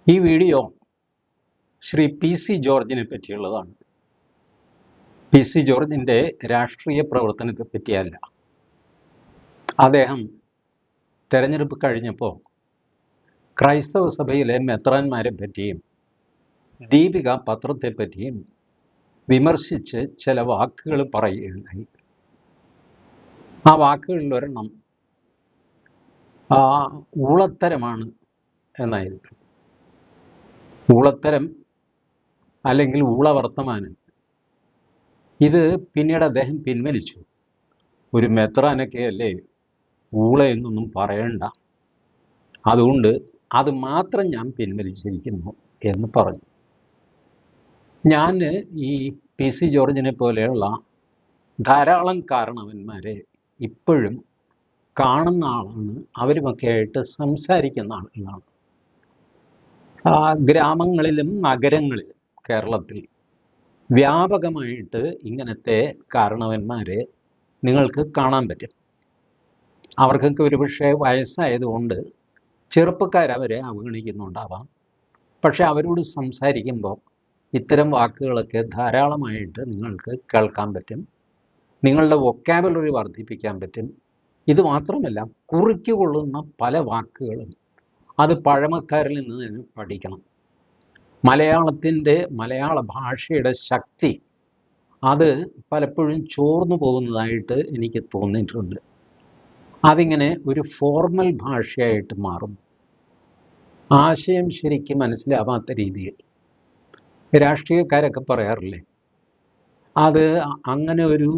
ഈ video Shri P C ജോർജിനെ പറ്റിയുള്ളതാണ്. P C ജോർജിൻ്റെ രാഷ്ട്രീയ പ്രവർത്തനത്തെ പറ്റിയല്ല. അദ്ദേഹം തെരഞ്ഞെടുപ്പ് കഴിഞ്ഞപ്പോൾ ക്രൈസ്തവ സഭയിലെ മെത്രാന്മാരെ പറ്റിയും ദീപിക പത്രത്തെ പറ്റിയും വിമർശിച്ച് ചില വാക്കുകൾ പറയുകയുണ്ടായി. ആ വാക്കുകളിൽ ഒരെണ്ണം ഊളത്തരമാണ് എന്നായിരുന്നു. ഊളത്തരം അല്ലെങ്കിൽ ഊളവർത്തമാനം, ഇത് പിന്നീട് അദ്ദേഹം പിൻവലിച്ചു. ഒരു മെത്രാനൊക്കെ അല്ലേ ഊള എന്നൊന്നും പറയണ്ട, അതുകൊണ്ട് അത് മാത്രം ഞാൻ പിൻവലിച്ചിരിക്കുന്നു എന്ന് പറഞ്ഞു. ഞാൻ ഈ പി സി ജോർജിനെ പോലെയുള്ള ധാരാളം കാരണവന്മാരെ ഇപ്പോഴും കാണുന്ന ആളാണ്. അവരുമൊക്കെ ആയിട്ട് സംസാരിക്കുന്ന ആളുകളാണ്. ഗ്രാമങ്ങളിലും നഗരങ്ങളിലും കേരളത്തിൽ വ്യാപകമായിട്ട് ഇങ്ങനത്തെ കാരണവന്മാരെ നിങ്ങൾക്ക് കാണാൻ പറ്റും. അവർക്കൊക്കെ ഒരുപക്ഷെ വയസ്സായതുകൊണ്ട് ചെറുപ്പക്കാരവരെ അവഗണിക്കുന്നുണ്ടാവാം. പക്ഷെ അവരോട് സംസാരിക്കുമ്പോൾ ഇത്തരം വാക്കുകളൊക്കെ ധാരാളമായിട്ട് നിങ്ങൾക്ക് കേൾക്കാൻ പറ്റും. നിങ്ങളുടെ വൊക്കാബുലറി വർദ്ധിപ്പിക്കാൻ പറ്റും. ഇത് മാത്രമല്ല, കുറിക്കുകൊള്ളുന്ന പല വാക്കുകളും അത് പഴമക്കാരിൽ നിന്ന് തന്നെ പഠിക്കണം. മലയാള ഭാഷയുടെ ശക്തി അത് പലപ്പോഴും ചോർന്നു പോകുന്നതായിട്ട് എനിക്ക് തോന്നിയിട്ടുണ്ട്. അതിങ്ങനെ ഒരു ഫോർമൽ ഭാഷയായിട്ട് മാറും. ആശയം ശരിക്കും മനസ്സിലാവാത്ത രീതിയിൽ രാഷ്ട്രീയക്കാരൊക്കെ പറയാറില്ലേ, അത് അങ്ങനെ ഒരു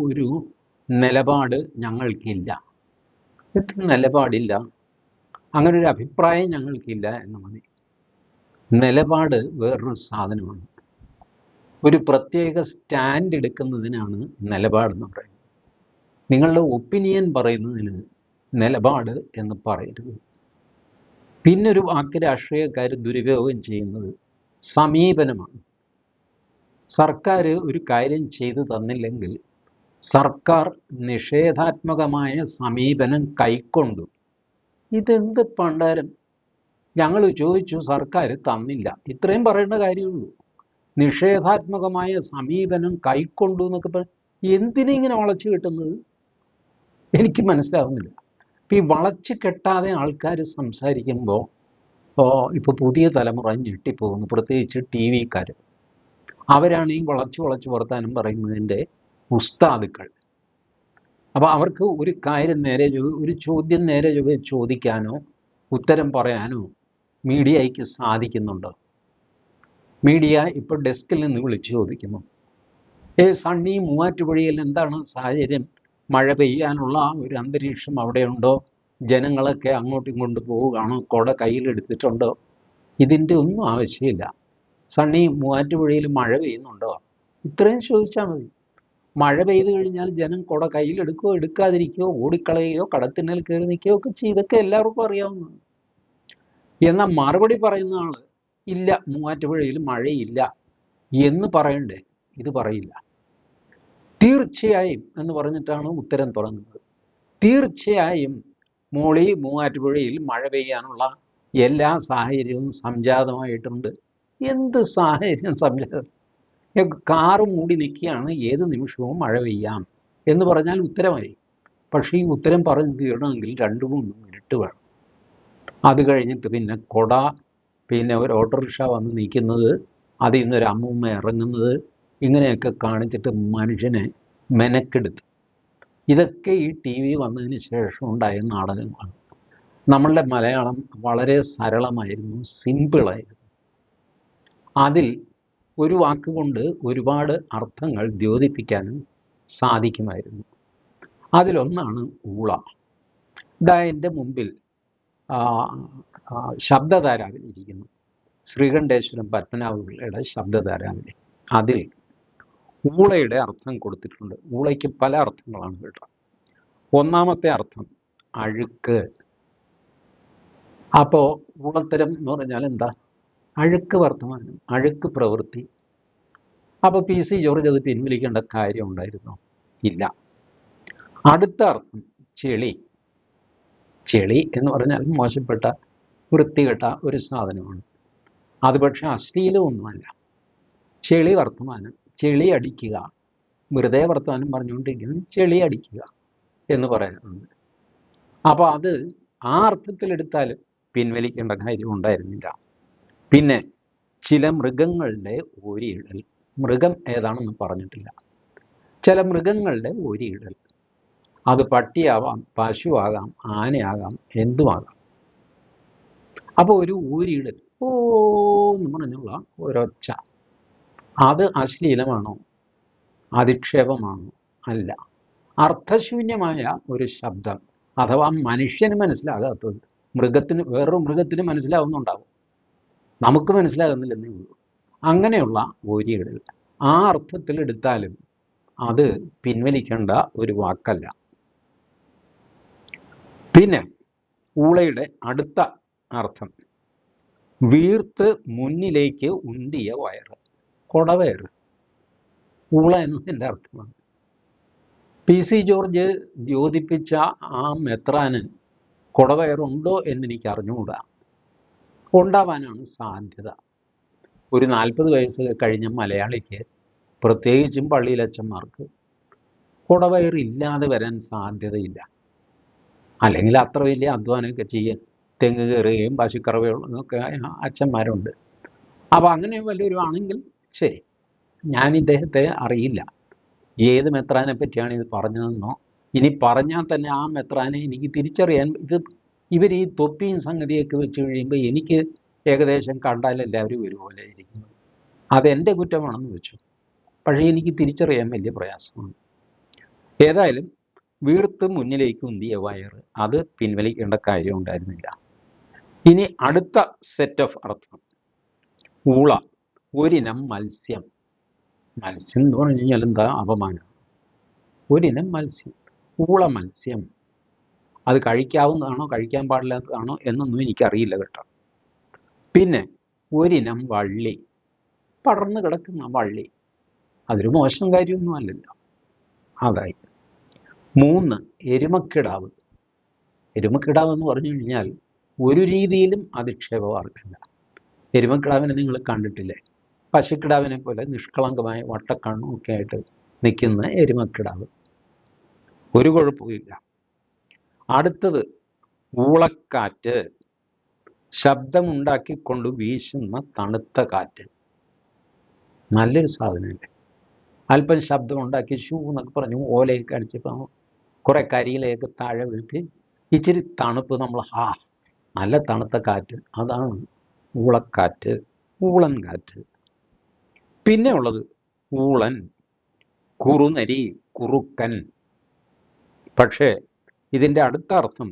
നിലപാട് ഞങ്ങൾക്കില്ല, ഇത്ര നിലപാടില്ല, അങ്ങനെ ഒരു അഭിപ്രായം ഞങ്ങൾക്കില്ല എന്ന് മതി. നിലപാട് വേറൊരു സാധനമാണ്. ഒരു പ്രത്യേക സ്റ്റാൻഡ് എടുക്കുന്നതിനാണ് നിലപാടെന്ന് പറയുന്നത്. നിങ്ങളുടെ ഒപ്പീനിയൻ പറയുന്നതിന് നിലപാട് എന്ന് പറയരുത്. പിന്നൊരു വാക്ക് രാഷ്ട്രീയക്കാർ ദുരുപയോഗം ചെയ്യുന്നത് സമീപനമാണ്. സർക്കാർ ഒരു കാര്യം ചെയ്തു തന്നില്ലെങ്കിൽ സർക്കാർ നിഷേധാത്മകമായ സമീപനം കൈക്കൊണ്ടു. ഇതെന്ത് പണ്ടാരം, ഞങ്ങൾ ചോദിച്ചു സർക്കാർ തന്നില്ല, ഇത്രയും പറയേണ്ട കാര്യമുള്ളൂ. നിഷേധാത്മകമായ സമീപനം കൈക്കൊണ്ടു എന്നൊക്കെ എന്തിനിങ്ങനെ വളച്ചു കെട്ടുന്നത് എനിക്ക് മനസ്സിലാവുന്നില്ല. ഇപ്പം ഈ വളച്ചു കെട്ടാതെ ആൾക്കാർ സംസാരിക്കുമ്പോൾ ഇപ്പോൾ പുതിയ തലമുറ ഞെട്ടിപ്പോകുന്നു, പ്രത്യേകിച്ച് ടി വിക്കാർ. അവരാണ് ഈ വളച്ചു വർത്താനം പറയുന്നതിൻ്റെ ഉസ്താദുക്കൾ. അപ്പോൾ അവർക്ക് ഒരു കാര്യം ഒരു ചോദ്യം നേരെ ചോദിക്കാനോ ഉത്തരം പറയാനോ മീഡിയയ്ക്ക് സാധിക്കുന്നുണ്ടോ? മീഡിയ ഇപ്പോൾ ഡെസ്കിൽ നിന്ന് വിളിച്ചു ചോദിക്കുന്നു, സണ്ണി മൂവാറ്റുപുഴയിൽ എന്താണ് സാഹചര്യം, മഴ പെയ്യാനുള്ള ഒരു അന്തരീക്ഷം അവിടെയുണ്ടോ, ജനങ്ങളൊക്കെ അങ്ങോട്ടും ഇങ്ങോട്ട് പോവുകയാണോ, കുട കയ്യിലെടുത്തിട്ടുണ്ടോ? ഇതിൻ്റെ ഒന്നും ആവശ്യമില്ല. സണ്ണി മൂവാറ്റുപുഴയിൽ മഴ പെയ്യുന്നുണ്ടോ, ഇത്രയും ചോദിച്ചാൽ മതി. മഴ പെയ്തു കഴിഞ്ഞാൽ ജനം കുട കയ്യിലെടുക്കുകയോ എടുക്കാതിരിക്കുകയോ ഓടിക്കളയുകയോ കടത്തിണ്ണൽ കയറി നിൽക്കുകയോ ഒക്കെ ചെയ്തൊക്കെ എല്ലാവർക്കും അറിയാവുന്നതാണ്. എന്നാൽ മറുപടി പറയുന്ന ആൾ ഇല്ല, മൂവാറ്റുപുഴയിൽ മഴയില്ല എന്ന് പറയണ്ടേ? ഇത് പറയില്ല. തീർച്ചയായും എന്ന് പറഞ്ഞിട്ടാണ് ഉത്തരം തുടങ്ങുന്നത്. തീർച്ചയായും മോളി മൂവാറ്റുപുഴയിൽ മഴ പെയ്യാനുള്ള എല്ലാ സാഹചര്യവും സംജാതമായിട്ടുണ്ട്. എന്ത് സാഹചര്യം സംജാതം? കാറ് മൂടി നിൽക്കുകയാണ്, ഏത് നിമിഷവും മഴ പെയ്യാം എന്ന് പറഞ്ഞാൽ ഉത്തരമായി. പക്ഷേ ഈ ഉത്തരം പറഞ്ഞു തീരണമെങ്കിൽ 2-3 മിനിറ്റ് വേണം. അത് കഴിഞ്ഞിട്ട് പിന്നെ കൊട, പിന്നെ ഒരു ഓട്ടോറിക്ഷ വന്ന് നിൽക്കുന്നത്, അതിൽ നിന്നൊരു അമ്മൂമ്മ ഇറങ്ങുന്നത്, ഇങ്ങനെയൊക്കെ കാണിച്ചിട്ട് മനുഷ്യനെ മെനക്കെടുത്തു. ഇതൊക്കെ ഈ ടി വി വന്നതിന് ശേഷം ഉണ്ടായ നാടകങ്ങളാണ്. നമ്മളുടെ മലയാളം വളരെ സരളമായിരുന്നു, സിമ്പിളായിരുന്നു. അതിൽ ഒരു വാക്കുകൊണ്ട് ഒരുപാട് അർത്ഥങ്ങൾ ദ്യോതിപ്പിക്കാനും സാധിക്കുമായിരുന്നു. അതിലൊന്നാണ് ഊള. ഇതാ എൻ്റെ മുമ്പിൽ ശബ്ദധാരാവിൽ ഇരിക്കുന്നു, ശ്രീകണ്ഠേശ്വരം പത്മനാഭപിള്ളയുടെ ശബ്ദധാരാവിൽ. അതിൽ ഊളയുടെ അർത്ഥം കൊടുത്തിട്ടുണ്ട്. ഊളയ്ക്ക് പല അർത്ഥങ്ങളാണ് കേട്ടോ. ഒന്നാമത്തെ അർത്ഥം അഴുക്ക്. അപ്പോൾ ഊളത്തരം എന്ന് പറഞ്ഞാൽ എന്താ? അഴുക്ക് വർത്തമാനം, അഴുക്ക് പ്രവൃത്തി. അപ്പോൾ പി സി ജോർജ് അത് പിൻവലിക്കേണ്ട കാര്യം ഉണ്ടായിരുന്നോ? ഇല്ല. അടുത്ത അർത്ഥം ചെളി. ചെളി എന്ന് പറഞ്ഞാൽ മോശപ്പെട്ട, വൃത്തികെട്ട ഒരു സാധനമാണ്. അത് പക്ഷെ അശ്ലീലമൊന്നുമല്ല. ചെളി വർത്തമാനം, ചെളി അടിക്കുക, വെറുതെ വർത്തമാനം പറഞ്ഞുകൊണ്ടിരിക്കുന്നത് ചെളി അടിക്കുക എന്ന് പറയാറുണ്ട്. അപ്പോൾ അത് ആ അർത്ഥത്തിലെടുത്താലും പിൻവലിക്കേണ്ട കാര്യം ഉണ്ടായിരുന്നില്ല. പിന്നെ ചില മൃഗങ്ങളുടെ ഓരിയിടൽ, മൃഗം ഏതാണെന്ന് പറഞ്ഞിട്ടില്ല. ചില മൃഗങ്ങളുടെ ഓരിയിടൽ, അത് പട്ടിയാവാം, പശുവാകാം, ആനയാകാം, എന്തുമാകാം. അപ്പോൾ ഒരു ഊരിയിടൽ ഓ എന്ന് പറഞ്ഞുള്ള ഒരൊച്ച, അത് അശ്ലീലമാണോ, അധിക്ഷേപമാണോ? അല്ല. അർത്ഥശൂന്യമായ ഒരു ശബ്ദം, അഥവാ മനുഷ്യന് മനസ്സിലാകാത്തത് മൃഗത്തിന്, വേറൊരു മൃഗത്തിന് മനസ്സിലാവുന്നുണ്ടാവും, നമുക്ക് മനസ്സിലാകുന്നില്ലെന്നേ ഉള്ളൂ. അങ്ങനെയുള്ള ഊരിയിടൽ ആ അർത്ഥത്തിൽ എടുത്താലും അത് പിൻവലിക്കേണ്ട ഒരു വാക്കല്ല. പിന്നെ ഊളയുടെ അടുത്ത അർത്ഥം വീർത്ത് മുന്നിലേക്ക് ഉന്തിയ വയറ്, കൊടവയറ്. ഊള എന്നതിൻ്റെ അർത്ഥമാണ്. PC ജോർജ് ദ്യോതിപ്പിച്ച ആ മെത്രാന് കൊടവയറുണ്ടോ എന്നെനിക്ക് അറിഞ്ഞുകൂടാ. ഉണ്ടാവാനാണ് സാധ്യത. ഒരു 40 വയസ്സ് കഴിഞ്ഞ മലയാളിക്ക്, പ്രത്യേകിച്ചും പള്ളിയിലച്ചന്മാർക്ക്, കൊടവയറില്ലാതെ വരാൻ സാധ്യതയില്ല. അല്ലെങ്കിൽ അത്ര വലിയ അധ്വാനമൊക്കെ ചെയ്യാൻ തെങ്ങ് കയറുകയും പശുക്കറവയൊക്കെ അച്ഛന്മാരുണ്ട്. അപ്പോൾ അങ്ങനെ വല്ലവരും ആണെങ്കിൽ ശരി. ഞാൻ ഇദ്ദേഹത്തെ അറിയില്ല, ഏത് മെത്രാനെ പറ്റിയാണ് ഇത് പറഞ്ഞതെന്നോ. ഇനി പറഞ്ഞാൽ തന്നെ ആ മെത്രാനെ എനിക്ക് തിരിച്ചറിയാൻ, ഇവർ ഈ തൊപ്പിയും സംഗതിയൊക്കെ വെച്ച് കഴിയുമ്പോൾ എനിക്ക് ഏകദേശം കണ്ടാൽ എല്ലാവരും ഒരുപോലെ ഇരിക്കുന്നത്. അതെൻ്റെ കുറ്റമാണെന്ന് വെച്ചു, പക്ഷേ എനിക്ക് തിരിച്ചറിയാൻ വലിയ പ്രയാസമാണ്. ഏതായാലും വീർത്ത് മുന്നിലേക്ക് ഉന്തിയ വയറ്, അത് പിൻവലിക്കേണ്ട കാര്യം ഉണ്ടായിരുന്നില്ല. ഇനി അടുത്ത സെറ്റ് ഓഫ് അർത്ഥം, ഊള ഒരിനം മത്സ്യം. മത്സ്യം എന്ന് പറഞ്ഞു കഴിഞ്ഞാൽ എന്താ അപമാനം. ഒരിനം മത്സ്യം, ഊള മത്സ്യം. അത് കഴിക്കാവുന്നതാണോ കഴിക്കാൻ പാടില്ലാത്തതാണോ എന്നൊന്നും എനിക്കറിയില്ല കേട്ടോ. പിന്നെ ഒരിനം വള്ളി, പടർന്നു കിടക്കുന്ന വള്ളി, അതൊരു മോശം കാര്യമൊന്നും അല്ലല്ലോ. അതായി. 3 എരുമക്കിടാവ്. എരുമക്കിടാവ് എന്ന് പറഞ്ഞു കഴിഞ്ഞാൽ ഒരു രീതിയിലും അധിക്ഷേപമാർക്കല്ല. എരുമക്കിടാവിനെ നിങ്ങൾ കണ്ടിട്ടില്ലേ? പശുക്കിടാവിനെ പോലെ നിഷ്കളങ്കമായ വട്ടക്കണ്ണും ഒക്കെ ആയിട്ട് നിൽക്കുന്ന എരുമക്കിടാവ്, ഒരു കുഴപ്പമില്ല. അടുത്തത് ഊളക്കാറ്റ്, ശബ്ദമുണ്ടാക്കിക്കൊണ്ട് വീശുന്ന തണുത്ത കാറ്റ്. നല്ലൊരു സാധനമല്ലേ? അല്പം ശബ്ദമുണ്ടാക്കി ഷൂ എന്നൊക്കെ പറഞ്ഞു ഓലയൊക്കെ അടിച്ചപ്പോൾ കുറേ കരിയിലയൊക്കെ താഴെ വീഴ്ത്തി ഇച്ചിരി തണുപ്പ്, നമ്മൾ നല്ല തണുത്ത കാറ്റ്, അതാണ് ഊളക്കാറ്റ്, ഊളൻ കാറ്റ്. പിന്നെ ഉള്ളത് ഊളൻ, കുറുനരി, കുറുക്കൻ. പക്ഷേ ഇതിൻ്റെ അടുത്ത അർത്ഥം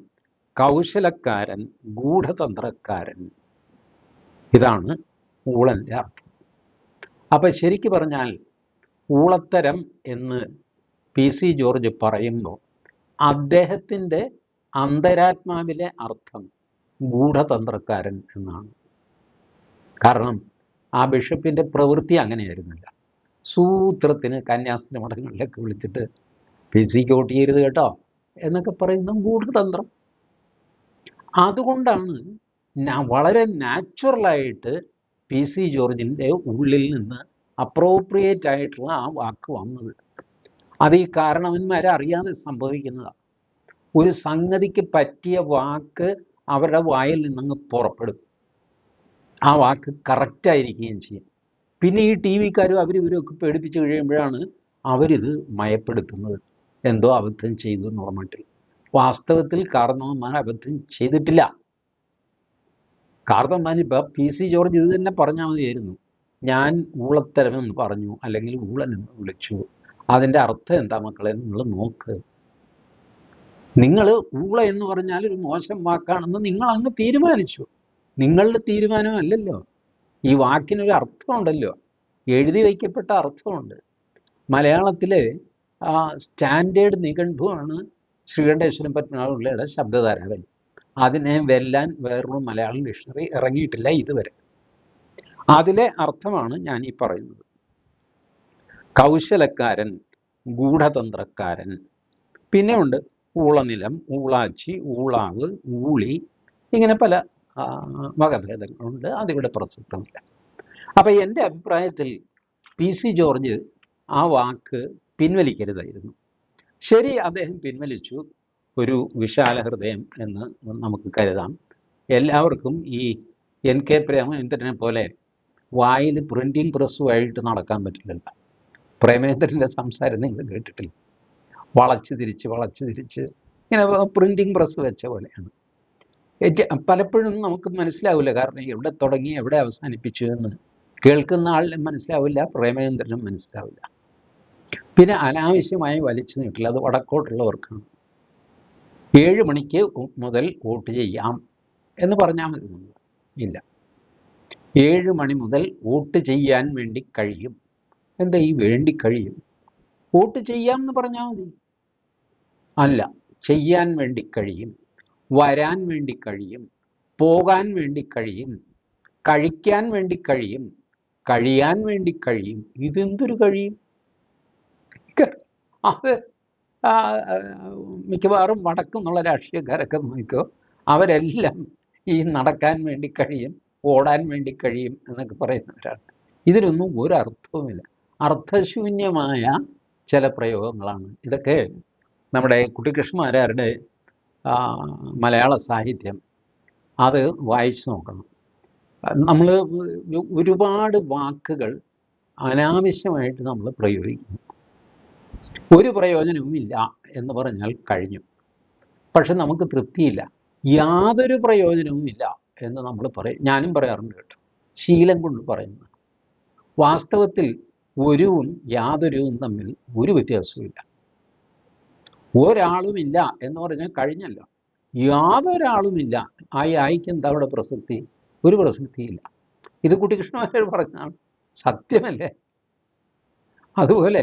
കൗശലക്കാരൻ, ഗൂഢതന്ത്രക്കാരൻ. ഇതാണ് ഊളൻ്റെ അർത്ഥം. അപ്പം ശരിക്ക് പറഞ്ഞാൽ ഊളത്തരം എന്ന് PC ജോർജ് പറയുമ്പോൾ അദ്ദേഹത്തിൻ്റെ അന്തരാത്മാവിലെ അർത്ഥം ഗൂഢതന്ത്രക്കാരൻ എന്നാണ്. കാരണം ആ ബിഷപ്പിൻ്റെ പ്രവൃത്തി അങ്ങനെയായിരുന്നില്ല. സൂത്രത്തിന് കന്യാസ്ത്രീ മഠങ്ങളിലൊക്കെ വിളിച്ചിട്ട് PC വോട്ട് ചെയ്യരുത് കേട്ടോ എന്നൊക്കെ പറയുന്ന ഗൂഢതന്ത്രം. അതുകൊണ്ടാണ് വളരെ നാച്ചുറലായിട്ട് PC ജോർജിൻ്റെ ഉള്ളിൽ നിന്ന് അപ്രോപ്രിയേറ്റ് ആയിട്ടുള്ള ആ വാക്ക് വന്നത്. അത് ഈ കാരണവന്മാരെ അറിയാതെ സംഭവിക്കുന്നതാണ്. ഒരു സംഗതിക്ക് പറ്റിയ വാക്ക് അവരുടെ വായിൽ നിന്നങ്ങ് പുറപ്പെടും, ആ വാക്ക് കറക്റ്റായിരിക്കുകയും ചെയ്യും. പിന്നെ ഈ TV-ക്കാരും അവരിവരൊക്കെ പേടിപ്പിച്ച് കഴിയുമ്പോഴാണ് അവരിത് മയപ്പെടുത്തുന്നത്, എന്തോ അബദ്ധം ചെയ്തു എന്നുള്ള മട്ടിൽ. വാസ്തവത്തിൽ കാരണവന്മാർ അബദ്ധം ചെയ്തിട്ടില്ല. കാരണവന്മാർ ഇപ്പം PC ജോർജ് ഇത് തന്നെ പറഞ്ഞാൽ മതിയായിരുന്നു, ഞാൻ ഊളത്തരമെന്ന് പറഞ്ഞു അല്ലെങ്കിൽ ഊളനെന്ന് വിളിച്ചു, അതിൻ്റെ അർത്ഥം എന്താ മക്കളെ നിങ്ങൾ നോക്ക്. നിങ്ങൾ ഊള എന്ന് പറഞ്ഞാൽ ഒരു മോശം വാക്കാണെന്ന് നിങ്ങൾ അങ്ങ് തീരുമാനിച്ചു. നിങ്ങളുടെ തീരുമാനമല്ലല്ലോ. ഈ വാക്കിനൊരു അർത്ഥമുണ്ടല്ലോ, എഴുതി വയ്ക്കപ്പെട്ട അർത്ഥമുണ്ട്. മലയാളത്തിലെ സ്റ്റാൻഡേർഡ് നിഘണ്ടുവാണ് ശ്രീകണ്ഠേശ്വരം പത്മനാഭപിള്ളയുടെ ശബ്ദധാരാവലി. അതിനെ വെല്ലാൻ വേറൊരു മലയാളം ഡിക്ഷണറി ഇറങ്ങിയിട്ടില്ല ഇതുവരെ. അതിലെ അർത്ഥമാണ് ഞാൻ ഈ പറയുന്നത്. കൗശലക്കാരൻ, ഗൂഢതന്ത്രക്കാരൻ. പിന്നെ ഉണ്ട് ഊളനിലം, ഊളാച്ചി, ഊളാവ്, ഊളി, ഇങ്ങനെ പല വകഭേദങ്ങളുണ്ട്, അതിവിടെ പ്രസക്തമില്ല. അപ്പം എൻ്റെ അഭിപ്രായത്തിൽ PC ജോർജ് ആ വാക്ക് പിൻവലിക്കരുതായിരുന്നു. ശരി, അദ്ദേഹം പിൻവലിച്ചു, ഒരു വിശാല ഹൃദയം എന്ന് നമുക്ക് കരുതാം. എല്ലാവർക്കും ഈ NK പ്രേമേന്ദ്രനെ പോലെ വായിൽ പ്രിൻറ്റിംഗ് പ്രസ്സുമായിട്ട് നടക്കാൻ പറ്റില്ലല്ലോ. പ്രേമേന്ദ്രൻ്റെ സംസാരം നിങ്ങൾ കേട്ടിട്ടില്ല, വളച്ച് തിരിച്ച് ഇങ്ങനെ പ്രിൻറ്റിംഗ് പ്രസ് വെച്ച പോലെയാണ്. പലപ്പോഴും നമുക്ക് മനസ്സിലാവില്ല, കാരണം എവിടെ തുടങ്ങി എവിടെ അവസാനിപ്പിച്ചു എന്ന് കേൾക്കുന്ന ആളിന് മനസ്സിലാവില്ല, പ്രേമേന്ദ്രനും മനസ്സിലാവില്ല. പിന്നെ അനാവശ്യമായി വലിച്ചു നീട്ടില്ല, അത് വടക്കോട്ടുള്ളവർക്കാണ്. 7 മണിക്ക് മുതൽ വോട്ട് ചെയ്യാം എന്ന് പറഞ്ഞാൽ മതി. ഇല്ല, 7 മണി മുതൽ വോട്ട് ചെയ്യാൻ വേണ്ടി കഴിയും. എന്താ ഈ വേണ്ടി കഴിയും? വോട്ട് ചെയ്യാം എന്ന് പറഞ്ഞാൽ മതി. അല്ല, ചെയ്യാൻ വേണ്ടി കഴിയും, വരാൻ വേണ്ടി കഴിയും, പോകാൻ വേണ്ടി കഴിയും, കഴിക്കാൻ വേണ്ടി കഴിയും, കഴിയാൻ വേണ്ടി കഴിയും. ഇതെന്തൊരു കഴിയും? അത് മിക്കവാറും വടക്കുന്നുള്ള രാഷ്ട്രീയക്കാരൊക്കെ നോക്കിക്കോ, അവരെല്ലാം ഈ നടക്കാൻ വേണ്ടി കഴിയും, ഓടാൻ വേണ്ടി കഴിയും എന്നൊക്കെ പറയുന്നവരാണ്. ഇതിനൊന്നും ഒരു അർത്ഥവുമില്ല, അർത്ഥശൂന്യമായ ചില പ്രയോഗങ്ങളാണ് ഇതൊക്കെ. നമ്മുടെ കുട്ടിക്കൃഷ്ണമാരാരുടെ മലയാള സാഹിത്യം അത് വായിച്ചു നോക്കണം. നമ്മൾ ഒരുപാട് വാക്കുകൾ അനാവശ്യമായിട്ട് നമ്മൾ പ്രയോഗിക്കുന്നു. ഒരു പ്രയോജനവും ഇല്ല എന്ന് പറഞ്ഞാൽ കഴിഞ്ഞു. പക്ഷെ നമുക്ക് തൃപ്തിയില്ല, യാതൊരു പ്രയോജനവും ഇല്ല എന്ന് നമ്മൾ പറയും. ഞാനും പറയാറുണ്ട് കേട്ടോ, ശീലം കൊണ്ട് പറയുന്നത്. വാസ്തവത്തിൽ ഒരുവും യാതൊരുവും തമ്മിൽ ഒരു വ്യത്യാസവുമില്ല. ഒരാളുമില്ല എന്ന് പറഞ്ഞാൽ കഴിഞ്ഞല്ലോ. യാതൊരാളുമില്ല, ആയിക്ക് എന്താ അവിടെ പ്രസക്തി? ഒരു പ്രസക്തിയില്ല. ഇത് കുട്ടിക്കൃഷ്ണമാരാർ പറഞ്ഞാണ്, സത്യമല്ലേ? അതുപോലെ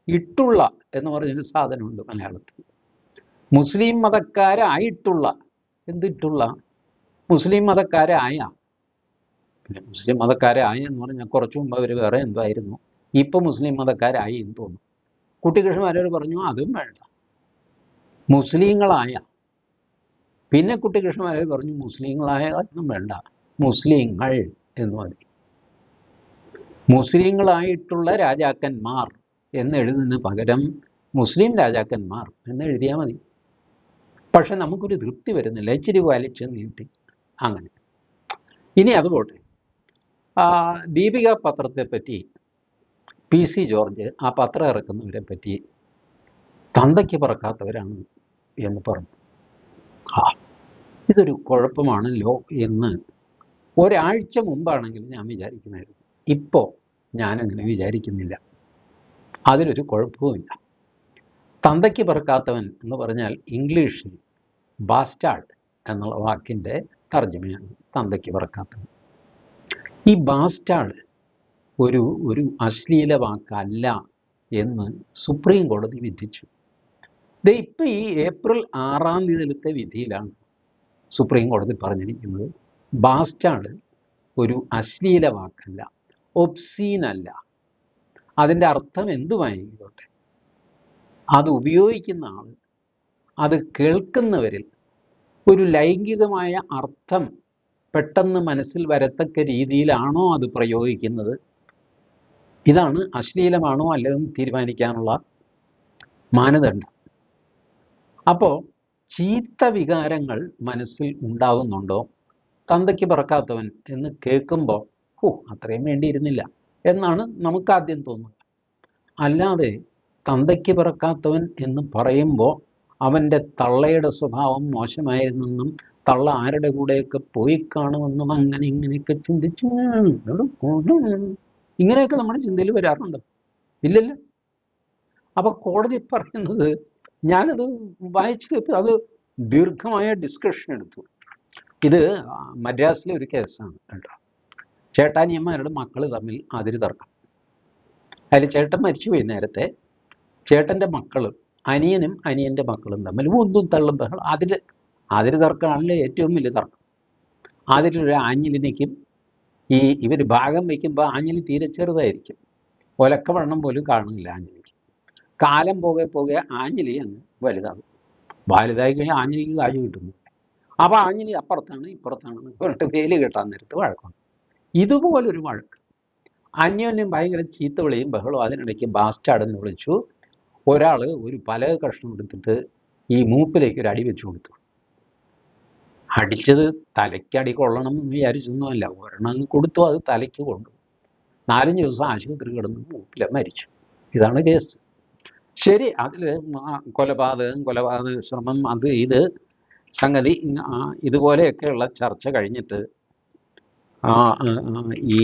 ഇട്ടുള്ള എന്ന് പറഞ്ഞൊരു സാധനമുണ്ട് മലയാളത്തിൽ. മുസ്ലിം മതക്കാരായിട്ടുള്ള, എന്തിട്ടുള്ള? മുസ്ലിം മതക്കാരായ. പിന്നെ മുസ്ലിം മതക്കാരായ എന്ന് പറഞ്ഞാൽ കുറച്ചു മുമ്പ് അവർ വേറെ എന്തായിരുന്നു, ഇപ്പം മുസ്ലിം മതക്കാരായി എന്ന് തോന്നുന്നു. കുട്ടിക്കൃഷ്ണമാരാർ പറഞ്ഞു അതും വേണ്ട, മുസ്ലിങ്ങളായ. പിന്നെ കുട്ടിക്കൃഷ്ണമാരാർ പറഞ്ഞു മുസ്ലിങ്ങളായ ഒന്നും വേണ്ട, മുസ്ലിങ്ങൾ എന്ന് മതി. മുസ്ലിങ്ങളായിട്ടുള്ള രാജാക്കന്മാർ എന്നെഴുതുന്നതിന് പകരം മുസ്ലിം രാജാക്കന്മാർ എന്ന് എഴുതിയാൽ മതി. പക്ഷെ നമുക്കൊരു തൃപ്തി വരുന്നില്ല, ഇച്ചിരി വലിച്ച് നീട്ടി അങ്ങനെ. ഇനി അതുപോട്ടെ, ദീപിക പത്രത്തെ പറ്റി PC ജോർജ് ആ പത്രം ഇറക്കുന്നവരെ പറ്റി തന്തയ്ക്ക് പറക്കാത്തവരാണ് എന്ന് പറഞ്ഞു. ഇതൊരു കുഴപ്പമാണല്ലോ എന്ന് ഒരാഴ്ച മുമ്പാണെങ്കിൽ ഞാൻ വിചാരിക്കുമായിരുന്നു. ഇപ്പോൾ ഞാനങ്ങനെ വിചാരിക്കുന്നില്ല. അതിലൊരു കുഴപ്പവുമില്ല. തന്തയ്ക്ക് പറക്കാത്തവൻ എന്ന് പറഞ്ഞാൽ ഇംഗ്ലീഷിൽ ബാസ്റ്റാർഡ് എന്നുള്ള വാക്കിൻ്റെ തർജ്ജമയാണ് തന്തയ്ക്ക് പറക്കാത്തവൻ. ഈ ബാസ്റ്റാർഡ് ഒരു അശ്ലീല വാക്കല്ല എന്ന് സുപ്രീം കോടതി വിധിച്ചു. ഇപ്പം ഈ ഏപ്രിൽ 6-ാം തീയതിയിലത്തെ വിധിയിലാണ് സുപ്രീം കോടതി പറഞ്ഞിരിക്കുന്നത് ബാസ്റ്റാർഡ് ഒരു അശ്ലീല വാക്കല്ല, ഒബ്സീനല്ല. അതിൻ്റെ അർത്ഥം എന്തുമായിക്കോട്ടെ, അത് ഉപയോഗിക്കുന്ന ആൾ, അത് കേൾക്കുന്നവരിൽ ഒരു ലൈംഗികമായ അർത്ഥം പെട്ടെന്ന് മനസ്സിൽ വരത്തക്ക രീതിയിലാണോ അത് പ്രയോഗിക്കുന്നത്, ഇതാണ് അശ്ലീലമാണോ അല്ലെന്ന് തീരുമാനിക്കാനുള്ള മാനദണ്ഡം. അപ്പോൾ ചീത്ത വികാരങ്ങൾ മനസ്സിൽ ഉണ്ടാകുന്നുണ്ടോ? തന്തയ്ക്ക് പറക്കാത്തവൻ എന്ന് കേൾക്കുമ്പോൾ അത്രയും വേണ്ടിയിരുന്നില്ല എന്നാണ് നമുക്ക് ആദ്യം തോന്നുന്നത്. അല്ലാതെ തന്തയ്ക്ക് പറക്കാത്തവൻ എന്ന് പറയുമ്പോൾ അവൻ്റെ തള്ളയുടെ സ്വഭാവം മോശമായിരുന്നെന്നും തള്ള ആരുടെ കൂടെയൊക്കെ പോയി കാണുമെന്നും അങ്ങനെ ഇങ്ങനെയൊക്കെ ചിന്തിച്ചു, ഇങ്ങനെയൊക്കെ നമ്മുടെ ചിന്തയിൽ വരാറുണ്ട്, ഇല്ലല്ലോ? അപ്പോൾ കോടതി പറയുന്നത്, ഞാനത് വായിച്ചു കേട്ടു, അത് ദീർഘമായ ഡിസ്കഷൻ എടുത്തു. ഇത് മദ്രാസിലെ ഒരു കേസാണ് കേട്ടോ. ചേട്ടാനിയന്മാരുടെ മക്കൾ തമ്മിൽ അതിര് തർക്കം. അതിൽ ചേട്ടൻ മരിച്ചുപോയി നേരത്തെ. ചേട്ടൻ്റെ മക്കളും അനിയനും അനിയൻ്റെ മക്കളും തമ്മിൽ ഒന്നും തള്ളും ബഹളം. അതിര് തർക്കമാണല്ലോ ഏറ്റവും വലിയ തർക്കം. അതിലൊരു ആഞ്ഞിലി നിൽക്കും. ഇവർ ഭാഗം വയ്ക്കുമ്പോൾ ആഞ്ഞിലി തീരെ ചെറുതായിരിക്കും, ഒലക്കവണ്ണം പോലും കാണില്ല ആഞ്ഞിലിക്ക്. കാലം പോകെ ആഞ്ഞിലി അങ്ങ് വലുതാകും. വലുതായി കഴിഞ്ഞാൽ ആഞ്ഞിലിക്ക് കാശ് കിട്ടുന്നു. അപ്പോൾ ആഞ്ഞിലി അപ്പുറത്താണ് ഇപ്പുറത്താണെന്ന് പറഞ്ഞിട്ട് വേലി കെട്ടാൻ നേരത്ത് വഴക്കുണ്ട്. ഇതുപോലൊരു വഴക്ക്, അന്യോന്യം ഭയങ്കര ചീത്ത വിളിയും ബഹളവും. അതിനിടയ്ക്ക് ബാസ്റ്റാർഡെന്ന് വിളിച്ചു. ഒരാൾ ഒരു പലക കഷ്ണം എടുത്തിട്ട് ഈ മൂപ്പിലേക്ക് ഒരു അടി വെച്ചു കൊടുത്തു. അടിച്ചത് തലയ്ക്കടി കൊള്ളണം എന്ന് വിചാരിച്ചൊന്നുമല്ല, ഒരെണ്ണം കൊടുത്തു, അത് തലയ്ക്ക് കൊണ്ടു. 4-5 ദിവസം ആശുപത്രി കിടന്ന് മൂപ്പില മരിച്ചു. ഇതാണ് കേസ്. ശരി, അതിൽ കൊലപാതക ശ്രമം, അത് ഇത് സംഗതി ഇതുപോലെയൊക്കെയുള്ള ചർച്ച കഴിഞ്ഞിട്ട് ഈ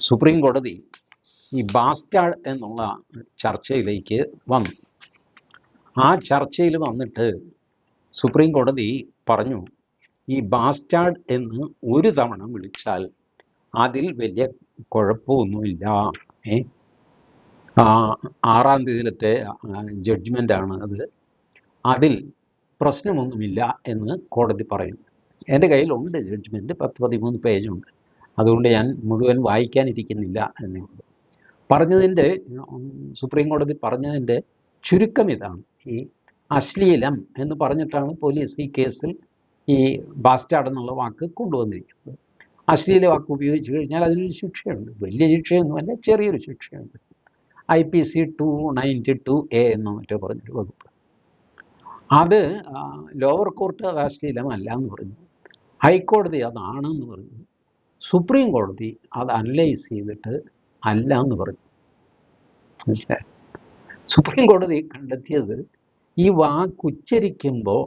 സുപ്രീം കോടതി ഈ ബാസ്റ്റാർഡ് എന്നുള്ള ചർച്ചയിലേക്ക് വന്നു. ആ ചർച്ചയിൽ വന്നിട്ട് സുപ്രീം കോടതി പറഞ്ഞു, ഈ ബാസ്റ്റാർഡ് എന്ന് ഒരു തവണ വിളിച്ചാൽ അതിൽ വലിയ കുഴപ്പമൊന്നുമില്ല. 6-ാം തീയതിയിലത്തെ ജഡ്ജ്മെൻ്റാണ് അത്, അതിൽ പ്രശ്നമൊന്നുമില്ല എന്ന് കോടതി പറയുന്നു. എൻ്റെ കയ്യിലുണ്ട് ജഡ്ജ്മെൻറ്റ്, 10-13 പേജുണ്ട്. അതുകൊണ്ട് ഞാൻ മുഴുവൻ വായിക്കാനിരിക്കുന്നില്ല എന്നേ ഉള്ളൂ. സുപ്രീം കോടതി പറഞ്ഞതിൻ്റെ ചുരുക്കം ഇതാണ്. ഈ അശ്ലീലം എന്ന് പറഞ്ഞിട്ടാണ് പോലീസ് ഈ കേസിൽ ഈ ബാസ്റ്റാർഡ് എന്നുള്ള വാക്ക് കൊണ്ടുവന്നിരിക്കുന്നത്. അശ്ലീല വാക്ക് ഉപയോഗിച്ച് കഴിഞ്ഞാൽ അതിനൊരു ശിക്ഷയുണ്ട്. വലിയ ശിക്ഷയൊന്നുമല്ല, ചെറിയൊരു ശിക്ഷയുണ്ട്. IPC 292A എന്നോ മറ്റോ പറഞ്ഞൊരു വകുപ്പ്. അത് ലോവർ കോർട്ട് അത് അശ്ലീലമല്ല എന്ന് പറഞ്ഞു, ഹൈക്കോടതി അതാണെന്ന് പറഞ്ഞു, സുപ്രീം കോടതി അത് അനലൈസ് ചെയ്തിട്ട് അല്ല എന്ന് പറഞ്ഞു. മനസ്സിലായി? സുപ്രീം കോടതി കണ്ടെത്തിയത് ഈ വാക്ക് ഉച്ചരിക്കുമ്പോൾ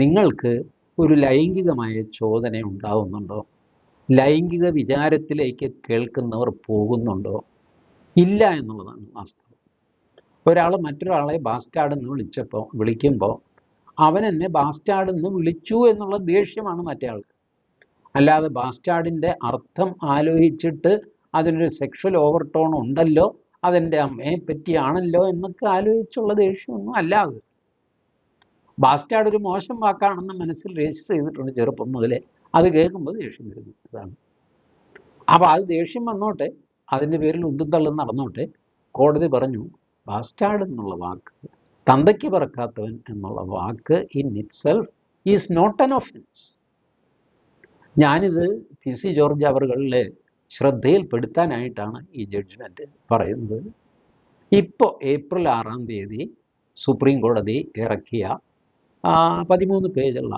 നിങ്ങൾക്ക് ഒരു ലൈംഗികമായ ചോദന ഉണ്ടാവുന്നുണ്ടോ, ലൈംഗിക വിചാരത്തിലേക്ക് കേൾക്കുന്നവർ പോകുന്നുണ്ടോ, ഇല്ല എന്നുള്ളതാണ് വാസ്തവം. ഒരാൾ മറ്റൊരാളെ ബാസ്റ്റാർഡെന്ന് വിളിക്കുമ്പോൾ അവൻ എന്നെ ബാസ്റ്റാർഡെന്ന് വിളിച്ചു എന്നുള്ള ദേഷ്യമാണ് മറ്റേ ആൾക്ക്. അല്ലാതെ ബാസ്റ്റാർഡിൻ്റെ അർത്ഥം ആലോചിച്ചിട്ട് അതിനൊരു സെക്ഷൽ ഓവർടോൺ ഉണ്ടല്ലോ, അതെൻ്റെ അമ്മയെ പറ്റിയാണല്ലോ എന്നൊക്കെ ആലോചിച്ചുള്ള ദേഷ്യമൊന്നും അല്ലാതെ. ബാസ്റ്റാർഡ് ഒരു മോശം വാക്കാണെന്ന് മനസ്സിൽ രജിസ്റ്റർ ചെയ്തിട്ടുണ്ട് ചെറുപ്പം മുതലേ. അത് കേൾക്കുമ്പോൾ ദേഷ്യം വരുന്നു. അതാണ്. അപ്പോൾ അത് ദേഷ്യം വന്നോട്ടെ, അതിൻ്റെ പേരിൽ ഉന്തും തള്ളും നടന്നോട്ടെ. കോടതി പറഞ്ഞു, ബാസ്റ്റാർഡ് എന്നുള്ള വാക്ക്, തന്തയ്ക്ക് പറക്കാത്തവൻ എന്നുള്ള വാക്ക് in itself is not an offence. ഞാനിത് PC ജോർജ് അവറുകളിലെ ശ്രദ്ധയിൽപ്പെടുത്താനായിട്ടാണ് ഈ ജഡ്ജ്മെൻറ്റ് പറയുന്നത്. ഇപ്പോൾ ഏപ്രിൽ 6-ാം തീയതി സുപ്രീം കോടതി ഇറക്കിയ 13 പേജുള്ള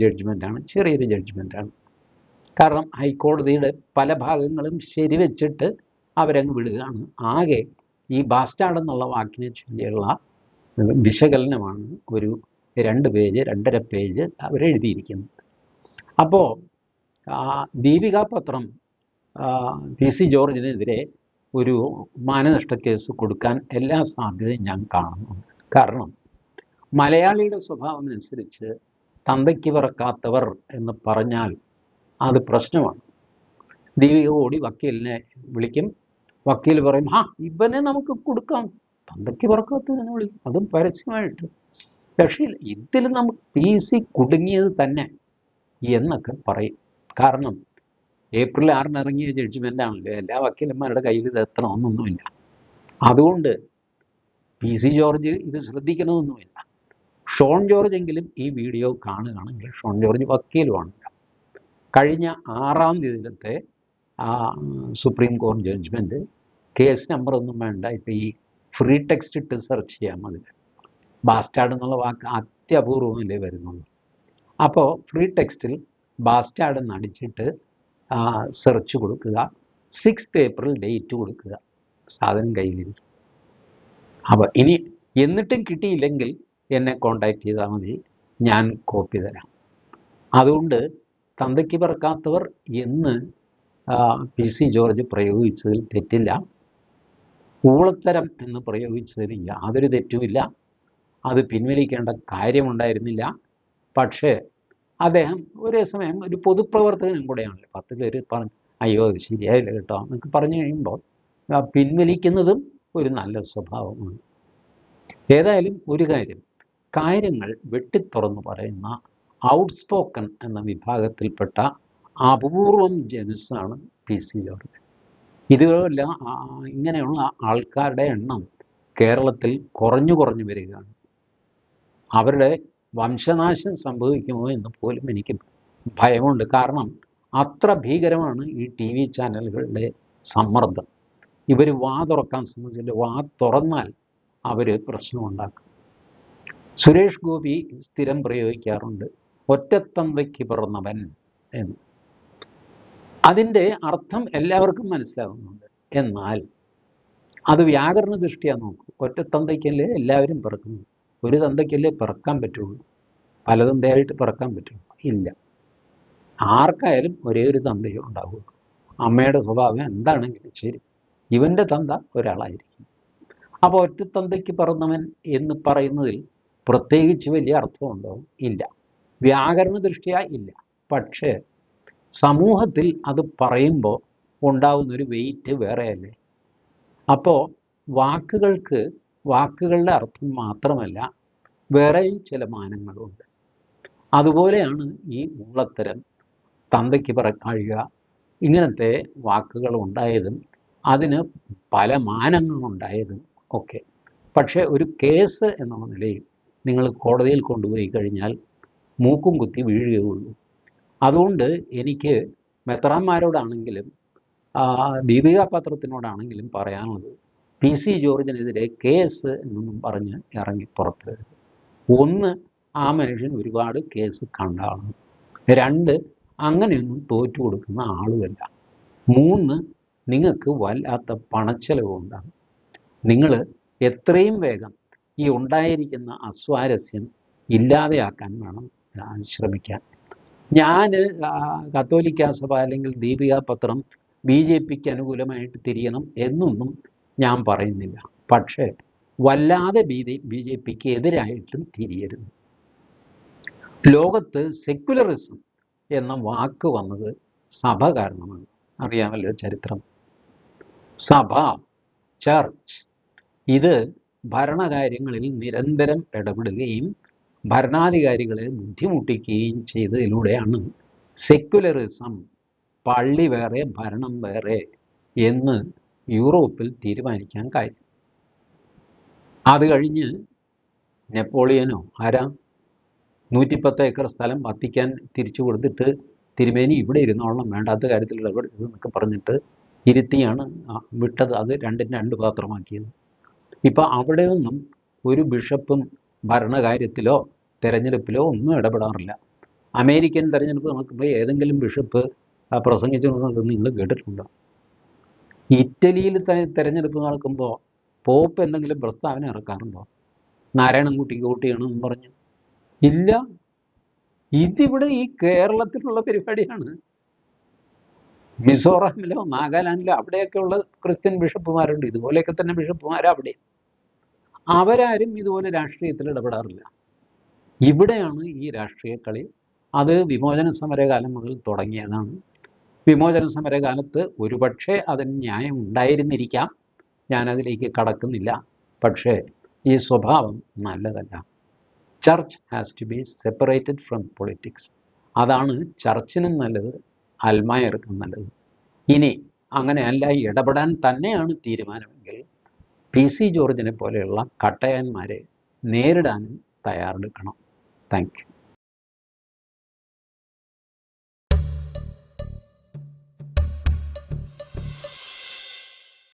ജഡ്ജ്മെൻറ്റാണ്. ചെറിയൊരു ജഡ്ജ്മെൻറ്റാണ്. കാരണം ഹൈക്കോടതിയുടെ പല ഭാഗങ്ങളും ശരിവെച്ചിട്ട് അവരങ്ങ് വിടുകയാണ്. ആകെ ഈ ബാസ്റ്റാർഡ് എന്നുള്ള വാക്കിനെ ചൊല്ലിയുള്ള വിശകലനമാണ് ഒരു 2 പേജ് 2.5 പേജ് അവരെഴുതിയിരിക്കുന്നത്. അപ്പോൾ ദീപിക പത്രം PC ജോർജിനെതിരെ ഒരു മാനനഷ്ട കേസ് കൊടുക്കാൻ എല്ലാ സാധ്യതയും ഞാൻ കാണുന്നുണ്ട്. കാരണം മലയാളിയുടെ സ്വഭാവം അനുസരിച്ച് തന്തയ്ക്ക് പറക്കാത്തവർ എന്ന് പറഞ്ഞാൽ അത് പ്രശ്നമാണ്. ദീപിക ഓടി വക്കീലിനെ വിളിക്കും. വക്കീൽ പറയും, ഇവനെ നമുക്ക് കൊടുക്കാം, തന്തയ്ക്ക് പറക്കാത്തവനെ വിളിക്കും, അതും പരസ്യമായിട്ട്. പക്ഷേ ഇതിൽ നമുക്ക് PC കുടുങ്ങിയത് തന്നെ എന്നൊക്കെ പറയും. കാരണം ഏപ്രിൽ 6-ന് ഇറങ്ങിയ ജഡ്ജ്മെൻ്റാണല്ലോ, എല്ലാ വക്കീലന്മാരുടെ കയ്യിൽ ഇത് എത്തണമെന്നൊന്നുമില്ല. അതുകൊണ്ട് PC ജോർജ് ഇത് ശ്രദ്ധിക്കണമെന്നൊന്നുമില്ല. ഷോൺ ജോർജ് എങ്കിലും ഈ വീഡിയോ കാണുകയാണെങ്കിൽ, ഷോൺ ജോർജ് വക്കീലുമാണല്ലോ, കഴിഞ്ഞ 6-ാം തീയതിയിലത്തെ സുപ്രീം കോടതി ജഡ്ജ്മെൻറ്റ്, കേസ് നമ്പറൊന്നും വേണ്ട, ഇപ്പോൾ ഈ ഫ്രീ ടെക്സ്റ്റ് ഇട്ട് സെർച്ച് ചെയ്യാം. അതിൽ ബാസ്റ്റാർഡ് എന്നുള്ള വാക്ക് അത്യപൂർവമല്ലേ വരുന്നുള്ളൂ. അപ്പോൾ ഫ്രീ ടെക്സ്റ്റിൽ ബാസ്റ്റാർഡ് എന്ന് അടിച്ചിട്ട് സെർച്ച് കൊടുക്കുക, 6th ഏപ്രിൽ ഡേറ്റ് കൊടുക്കുക, സാധനം കയ്യിലിരിക്കും. അപ്പോൾ ഇനി എന്നിട്ടും കിട്ടിയില്ലെങ്കിൽ എന്നെ കോണ്ടാക്ട് ചെയ്താൽ മതി, ഞാൻ കോപ്പി തരാം. അതുകൊണ്ട് തന്തയ്ക്ക് പറക്കാത്തവർ എന്ന് PC ജോർജ് പ്രയോഗിച്ചതിൽ തെറ്റില്ല, ഊളത്തരം എന്ന് പ്രയോഗിച്ചതിൽ യാതൊരു തെറ്റുമില്ല. അത് പിൻവലിക്കേണ്ട കാര്യമുണ്ടായിരുന്നില്ല. പക്ഷേ അദ്ദേഹം ഒരേ സമയം ഒരു പൊതുപ്രവർത്തകനും കൂടെയാണല്ലോ. 10 പേര് പറഞ്ഞു അയ്യോ അത് ശരിയായില്ല കേട്ടോ എന്നൊക്കെ പറഞ്ഞു കഴിയുമ്പോൾ പിൻവലിക്കുന്നതും ഒരു നല്ല സ്വഭാവമാണ്. ഏതായാലും ഒരു കാര്യങ്ങൾ വെട്ടിത്തുറന്ന് പറയുന്ന ഔട്ട്സ്പോക്കൺ എന്ന വിഭാഗത്തിൽപ്പെട്ട അപൂർവം ജനുസാണ് PC ജോർജ്. ഇതുപോലെ ഇങ്ങനെയുള്ള ആൾക്കാരുടെ എണ്ണം കേരളത്തിൽ കുറഞ്ഞു വരികയാണ്. അവരുടെ വംശനാശം സംഭവിക്കുമോ എന്ന് പോലും എനിക്ക് ഭയമുണ്ട്. കാരണം അത്ര ഭീകരമാണ് ഈ ടി വി ചാനലുകളുടെ സമ്മർദ്ദം. ഇവർ വാ തുറക്കാൻ ശ്രമിച്ചില്ല, വാ തുറന്നാൽ അവർ പ്രശ്നമുണ്ടാക്കും. സുരേഷ് ഗോപി സ്ഥിരം പ്രയോഗിക്കാറുണ്ട് ഒറ്റത്തന്തയ്ക്ക് പിറന്നവൻ എന്ന്. അതിൻ്റെ അർത്ഥം എല്ലാവർക്കും മനസ്സിലാകുന്നുണ്ട്. എന്നാൽ അത് വ്യാകരണ ദൃഷ്ടിയാ നോക്കൂ. ഒറ്റത്തന്തയ്ക്കല്ലേ എല്ലാവരും പിറക്കുന്നു, ഒരു തന്തയ്ക്കല്ലേ പിറക്കാൻ പറ്റുള്ളൂ? പല തന്തയായിട്ട് പിറക്കാൻ പറ്റുള്ളൂ? ഇല്ല. ആർക്കായാലും ഒരേ ഒരു തന്തയോ ഉണ്ടാവുള്ളൂ. അമ്മയുടെ സ്വഭാവം എന്താണെങ്കിലും ശരി, ഇവൻ്റെ തന്ത ഒരാളായിരിക്കും. അപ്പോൾ ഒറ്റത്തന്തയ്ക്ക് പിറന്നവൻ എന്ന് പറയുന്നതിൽ പ്രത്യേകിച്ച് വലിയ അർത്ഥമുണ്ടോ? ഇല്ല. വ്യാകരണ ദൃഷ്ടിയാ ഇല്ല. പക്ഷേ സമൂഹത്തിൽ അത് പറയുമ്പോൾ ഉണ്ടാവുന്നൊരു വെയിറ്റ് വേറെയല്ലേ. അപ്പോൾ വാക്കുകളുടെ അർത്ഥം മാത്രമല്ല, വേറെയും ചില മാനങ്ങളുണ്ട്. അതുപോലെയാണ് ഈ മൂളത്തരം, തന്തയ്ക്ക് പിറക്കാഴുക, ഇങ്ങനത്തെ വാക്കുകൾ ഉണ്ടായതും അതിന് പല മാനങ്ങളുണ്ടായതും ഒക്കെ. പക്ഷേ ഒരു കേസ് എന്നുള്ള നിലയിൽ നിങ്ങൾ കോടതിയിൽ കൊണ്ടുപോയി കഴിഞ്ഞാൽ മൂക്കും കുത്തി വീഴുകയുള്ളൂ. അതുകൊണ്ട് എനിക്ക് മെത്രാന്മാരോടാണെങ്കിലും ദീപിക പത്രത്തിനോടാണെങ്കിലും പറയാനുള്ളത്, പി സി ജോർജിനെതിരെ കേസ് എന്നൊന്നും പറഞ്ഞ് ഇറങ്ങി പുറപ്പെടരുത്. ഒന്ന്, ആ മനുഷ്യൻ ഒരുപാട് കേസ് കണ്ട ആളാണ്. രണ്ട്, അങ്ങനെയൊന്നും തോറ്റു കൊടുക്കുന്ന ആളുമല്ല. മൂന്ന്, നിങ്ങൾക്ക് വല്ലാത്ത പണച്ചെലവുണ്ടാകും. നിങ്ങൾ എത്രയും വേഗം ഈ ഉണ്ടായിരിക്കുന്ന അസ്വാരസ്യം ഇല്ലാതെയാക്കാൻ വേണം ശ്രമിക്കാൻ. ഞാൻ കത്തോലിക്ക സഭ അല്ലെങ്കിൽ ദീപിക പത്രം BJPക്ക് അനുകൂലമായിട്ട് തിരിയണം എന്നൊന്നും ഞാൻ പറയുന്നില്ല. പക്ഷേ വല്ലാതെ BJPക്ക് എതിരായിട്ടും തിരിയരുത്. ലോകത്ത് സെക്യുലറിസം എന്ന വാക്ക് വന്നത് സഭ കാരണമാണ്. അറിയാമല്ലോ ചരിത്രം. സഭ, ചർച്ച്, ഇത് ഭരണകാര്യങ്ങളിൽ നിരന്തരം ഇടപെടുകയും ഭരണാധികാരികളെ ബുദ്ധിമുട്ടിക്കുകയും ചെയ്തതിലൂടെയാണ് സെക്യുലറിസം, പള്ളി വേറെ ഭരണം വേറെ എന്ന് യൂറോപ്പിൽ തീരുമാനിക്കാൻ കാര്യം. അത് കഴിഞ്ഞ് നെപ്പോളിയനോ ആരാ 110 ഏക്കർ സ്ഥലം വത്തിക്കാൻ തിരിച്ചു കൊടുത്തിട്ട് തിരുമേനി ഇവിടെ ഇരുന്നോളണം, വേണ്ടാത്ത കാര്യത്തിൽ ഇടപെടരുത് എന്നൊക്കെ പറഞ്ഞിട്ട് ഇരുത്തിയാണ് വിട്ടത്. അത് രണ്ടിന് രണ്ട് പാത്രമാക്കിയത്. ഇപ്പം അവിടെയൊന്നും ഒരു ബിഷപ്പും ഭരണകാര്യത്തിലോ തെരഞ്ഞെടുപ്പിലോ ഒന്നും ഇടപെടാറില്ല. അമേരിക്കൻ തെരഞ്ഞെടുപ്പ് നടക്കുമ്പോൾ ഏതെങ്കിലും ബിഷപ്പ് പ്രസംഗിച്ചുകൊണ്ടത് നിങ്ങൾ കേട്ടിട്ടുണ്ടോ? ഇറ്റലിയിൽ തെരഞ്ഞെടുപ്പ് നടക്കുമ്പോൾ പോപ്പ് എന്തെങ്കിലും പ്രസ്താവന ഇറക്കാറുണ്ടോ? നാരായണൻകുട്ടിക്ക് വോട്ട് ചെയ്യണമെന്ന് പറഞ്ഞു? ഇല്ല. ഇതിവിടെ ഈ കേരളത്തിലുള്ള പരിപാടിയാണ്. മിസോറാമിലോ നാഗാലാൻഡിലോ അവിടെയൊക്കെയുള്ള ക്രിസ്ത്യൻ ബിഷപ്പുമാരുണ്ട്, ഇതുപോലെയൊക്കെ തന്നെ ബിഷപ്പുമാർ അവിടെ. അവരാരും ഇതുപോലെ രാഷ്ട്രീയത്തിൽ ഇടപെടാറില്ല. ഇവിടെയാണ് ഈ രാഷ്ട്രീയ കളി. അത് വിമോചന സമരകാലം മുതൽ തുടങ്ങിയതാണ്. വിമോചന സമരകാലത്ത് ഒരുപക്ഷെ അതിന് ന്യായം ഉണ്ടായിരുന്നിരിക്കാം, ഞാനതിലേക്ക് കടക്കുന്നില്ല. പക്ഷേ ഈ സ്വഭാവം നല്ലതല്ല. Church has to be separated from politics. അതാണ് ചർച്ചിനും നല്ലത്, അൽമായർക്കും നല്ലത്. ഇനി അങ്ങനെയല്ല, ഇടപെടാൻ തന്നെയാണ് തീരുമാനമെങ്കിൽ PC ജോർജിനെ പോലെയുള്ള കട്ടയന്മാരെ നേരിടാനും തയ്യാറെടുക്കണം. Thank you.